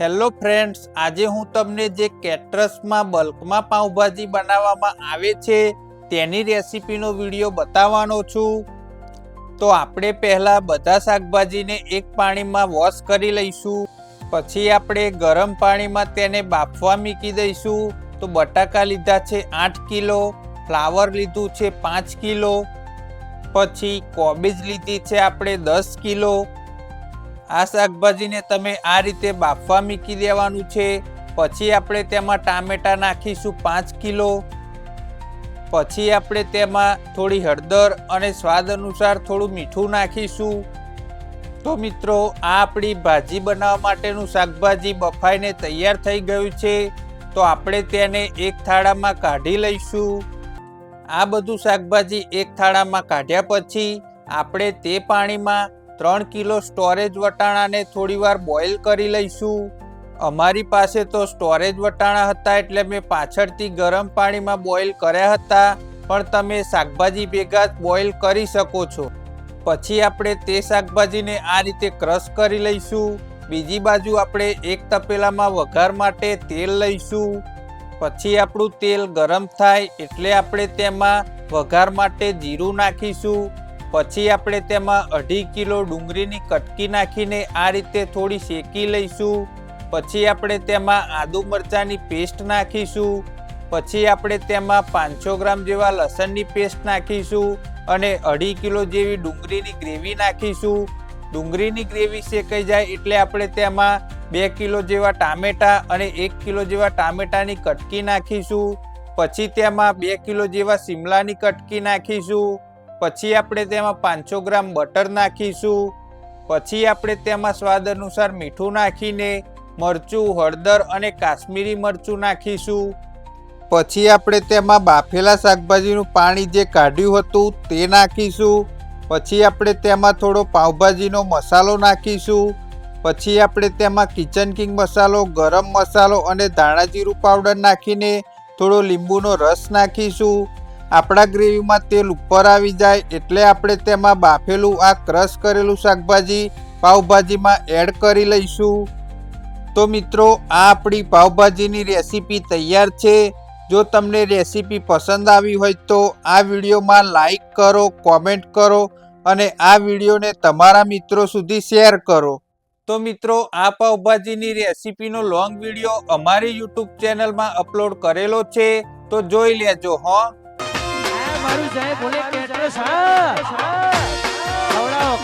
Hello friends, આજે હું તમને જે કેટરસમાં બલ્કમાં પાઉંભાજી બનાવવામાં આવે છે તેની રેસીપીનો વિડીયો બતાવવાનો છું। તો આપણે પહેલા બધા શાકભાજીને એક પાણીમાં વોશ કરી લઈશું। પછી આપણે ગરમ પાણીમાં તેને બાફવા મૂકી દઈશું। તો બટાકા લીધા છે 8 કિલો, ફ્લાવર લીધું છે 5 કિલો, પછી કોબીજ લીધી છે આપણે 10 કિલો। આ શાકભાજીને તમે આ રીતે બાફવા મૂકી દેવાનું છે। પછી આપણે તેમાં ટામેટા નાખીશું 5 કિલો। પછી આપણે તેમાં થોડી હળદર અને સ્વાદ અનુસાર થોડું મીઠું નાખીશું। તો મિત્રો, આ આપણી ભાજી બનાવવા માટેનું શાકભાજી બફાઈને તૈયાર થઈ ગયું છે। તો આપણે તેને એક થાળામાં કાઢી લઈશું। આ બધું શાકભાજી એક થાળામાં કાઢ્યા પછી આપણે તે પાણીમાં 3 કિલો સ્ટોરેજ વટાણાને થોડીવાર બોઇલ કરી લઈશું। અમારી પાસે તો સ્ટોરેજ વટાણા હતા એટલે મેં પાછળથી ગરમ પાણીમાં બોઇલ કર્યા હતા, પણ તમે શાકભાજી ભેગા જ બોઇલ કરી શકો છો। પછી આપણે તે શાકભાજીને આ રીતે ક્રશ કરી લઈશું। બીજી બાજુ આપણે એક તપેલામાં વઘાર માટે તેલ લઈશું। પછી આપણું તેલ ગરમ થાય એટલે આપણે તેમાં વઘાર માટે જીરું નાખીશું। પછી આપણે તેમાં 2.5 કિલો ડુંગળીની કટકી નાખીને આ રીતે થોડી શેકી લઈશું। પછી આપણે તેમાં આદુ મરચાંની પેસ્ટ નાખીશું। પછી આપણે તેમાં 500 ગ્રામ જેવા લસણની પેસ્ટ નાખીશું અને 2.5 કિલો જેવી ડુંગળીની ગ્રેવી નાખીશું। ડુંગળીની ગ્રેવી શેકાઈ જાય એટલે આપણે તેમાં 2 કિલો જેવા ટામેટા અને 1 કિલો જેવા ટામેટાની કટકી નાખીશું। પછી તેમાં 2 કિલો જેવા શિમલાની કટકી નાખીશું। પછી આપણે તેમાં 500 ગ્રામ બટર નાખીશું। પછી આપણે તેમાં સ્વાદ અનુસાર મીઠું નાખીને મરચું, હળદર અને કાશ્મીરી મરચું નાખીશું। પછી આપણે તેમાં બાફેલા શાકભાજીનું પાણી જે કાઢ્યું હતું તે નાખીશું। પછી આપણે તેમાં થોડો પાઉંભાજીનો મસાલો નાખીશું। પછી આપણે તેમાં કિચન કિંગ મસાલો, ગરમ મસાલો અને ધાણા જીરું પાવડર નાખીને થોડો લીંબુનો રસ નાખીશું। આપણા ગ્રેવીમાં તેલ ઉપર આવી જાય એટલે આપણે તેમાં બાફેલું આ ક્રશ કરેલું શાકભાજી પાઉંભાજીમાં એડ કરી લઈશું। તો મિત્રો, આ આપણી પાઉંભાજીની રેસીપી તૈયાર છે। જો તમને રેસીપી પસંદ આવી હોય તો આ વિડીયોમાં લાઈક કરો, કોમેન્ટ કરો અને આ વિડીયોને તમારા મિત્રો સુધી શેર કરો। તો મિત્રો, આ પાઉંભાજીની રેસીપીનો લોંગ વિડીયો અમારી યુટ્યુબ ચેનલમાં અપલોડ કરેલો છે, તો જોઈ લેજો હો। મારું સાહેબ બોલે કેટરસ હા ખવડાવો